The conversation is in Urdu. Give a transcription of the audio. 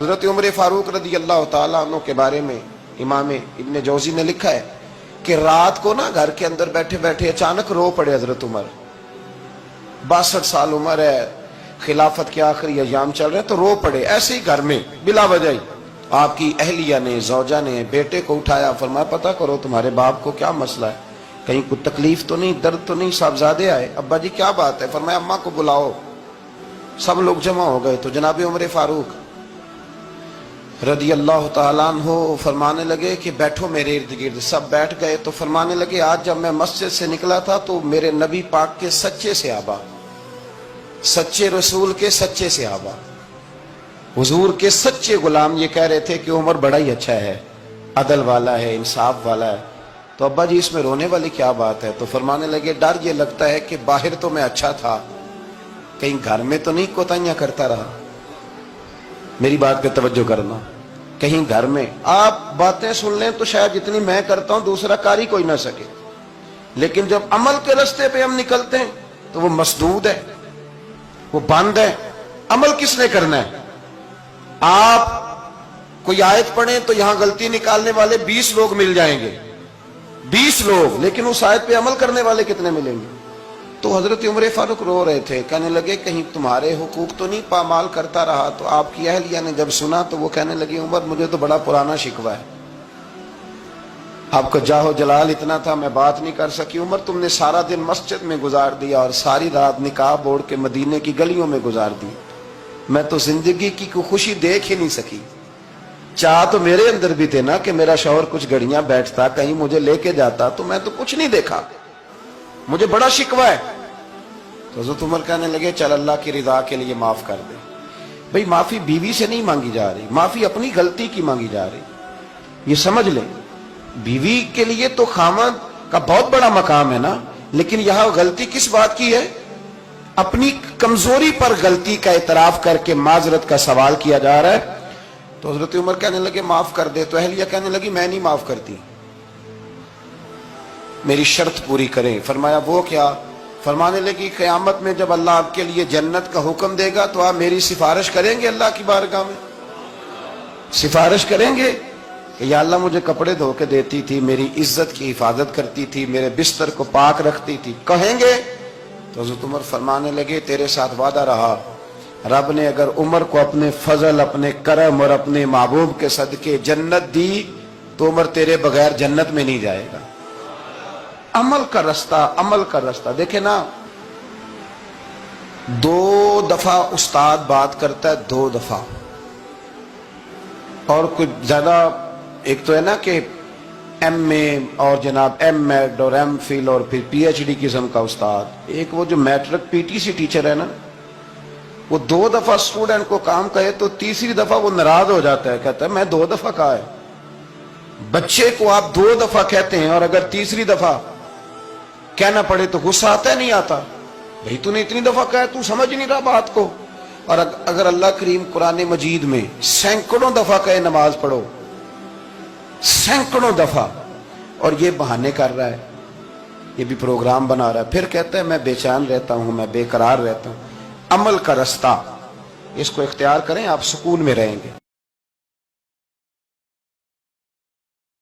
حضرت عمر فاروق رضی اللہ تعالیٰ عنہ کے بارے میں امام ابن جوزی نے لکھا ہے کہ رات کو نا گھر کے اندر بیٹھے بیٹھے اچانک رو پڑے حضرت عمر. 62 سال عمر ہے, خلافت کے آخری ایام چل رہے ہیں, تو رو پڑے ایسے ہی گھر میں بلا وجہ ہی. آپ کی اہلیہ نے, زوجہ نے بیٹے کو اٹھایا, فرمایا پتہ کرو تمہارے باپ کو کیا مسئلہ ہے, کہیں کوئی تکلیف تو نہیں, درد تو نہیں, صاحبزادے آئے. ابا جی کیا بات ہے؟ فرمایا اماں کو بلاؤ. سب لوگ جمع ہو گئے تو جناب عمر فاروق رضی اللہ تعالیٰ عنہ فرمانے لگے کہ بیٹھو میرے ارد گرد. سب بیٹھ گئے تو فرمانے لگے آج جب میں مسجد سے نکلا تھا تو میرے نبی پاک کے سچے صحابہ, سچے رسول کے سچے صحابہ, حضور کے سچے غلام یہ کہہ رہے تھے کہ عمر بڑا ہی اچھا ہے, عدل والا ہے, انصاف والا ہے. تو ابا جی اس میں رونے والی کیا بات ہے؟ تو فرمانے لگے ڈر یہ لگتا ہے کہ باہر تو میں اچھا تھا, کہیں گھر میں تو نہیں کوتاہیاں کرتا رہا. میری بات پہ توجہ کرنا. کہیں گھر میں آپ باتیں سن لیں تو شاید جتنی میں کرتا ہوں دوسرا کاری کوئی نہ سکے, لیکن جب عمل کے راستے پہ ہم نکلتے ہیں تو وہ مسدود ہے, وہ بند ہے. عمل کس نے کرنا ہے؟ آپ کوئی آیت پڑھیں تو یہاں غلطی نکالنے والے 20 لوگ مل جائیں گے, 20 لوگ, لیکن اس آیت پہ عمل کرنے والے کتنے ملیں گے؟ تو حضرت عمر فاروق رو رہے تھے, کہنے لگے کہیں تمہارے حقوق تو نہیں پامال کرتا رہا. تو آپ کی اہلیہ نے جب سنا تو وہ کہنے لگی عمر مجھے تو بڑا پرانا شکوہ ہے, آپ کا جاہ و جلال اتنا تھا میں بات نہیں کر سکی. عمر تم نے سارا دن مسجد میں گزار دیا اور ساری رات نقاب اوڑھ کے مدینے کی گلیوں میں گزار دی, میں تو زندگی کی کوئی خوشی دیکھ ہی نہیں سکی. چاہ تو میرے اندر بھی تھے نا کہ میرا شوہر کچھ گھڑیاں بیٹھتا, کہیں مجھے لے کے جاتا, تو میں تو کچھ نہیں دیکھا, مجھے بڑا شکوہ ہے. تو حضرت عمر کہنے لگے چل اللہ کی رضا کے لیے معاف کر دے. بھئی معافی بیوی سے نہیں مانگی جا رہی, معافی اپنی غلطی کی مانگی جا رہی. یہ سمجھ لیں, بیوی کے لیے تو خاوند کا بہت بڑا مقام ہے نا, لیکن یہاں غلطی کس بات کی ہے؟ اپنی کمزوری پر غلطی کا اعتراف کر کے معذرت کا سوال کیا جا رہا ہے. تو حضرت عمر کہنے لگے معاف کر دے. تو اہلیہ کہنے لگی میں نہیں معاف کرتی, میری شرط پوری کریں. فرمایا وہ کیا؟ فرمانے لگی قیامت میں جب اللہ آپ کے لیے جنت کا حکم دے گا تو آپ میری سفارش کریں گے اللہ کی بارگاہ میں؟ سفارش کریں گے کہ یا اللہ مجھے کپڑے دھو کے دیتی تھی, میری عزت کی حفاظت کرتی تھی, میرے بستر کو پاک رکھتی تھی, کہیں گے؟ تو حضرت عمر فرمانے لگے تیرے ساتھ وعدہ رہا, رب نے اگر عمر کو اپنے فضل, اپنے کرم اور اپنے محبوب کے صدقے جنت دی تو عمر تیرے بغیر جنت میں نہیں جائے گا. عمل کا رستہ, عمل کا رستہ. دیکھیں نا, 2 دفعہ استاد بات کرتا ہے, 2 دفعہ, اور کچھ زیادہ, ایک تو ہے نا کہ ایم اے اور جناب ایم ایڈ اور ایم فل اور پھر پی ایچ ڈی قسم کا استاد. ایک وہ جو matric P T C teacher ہے نا, وہ 2 دفعہ اسٹوڈنٹ کو کام کہے تو تیسری دفعہ وہ ناراض ہو جاتا ہے, کہتا ہے میں 2 دفعہ کہا ہے. بچے کو آپ 2 دفعہ کہتے ہیں اور اگر تیسری دفعہ کہنا پڑے تو غصہ آتا ہے نہیں آتا؟ بھئی تو نے اتنی دفعہ کہا, تو سمجھ نہیں رہا بات کو. اور اگر اللہ کریم قرآن مجید میں سینکڑوں دفعہ کہے نماز پڑھو, سینکڑوں دفعہ, اور یہ بہانے کر رہا ہے, یہ بھی پروگرام بنا رہا ہے, پھر کہتا ہے میں بے چین رہتا ہوں, میں بے قرار رہتا ہوں. عمل کا رستہ اس کو اختیار کریں, آپ سکون میں رہیں گے.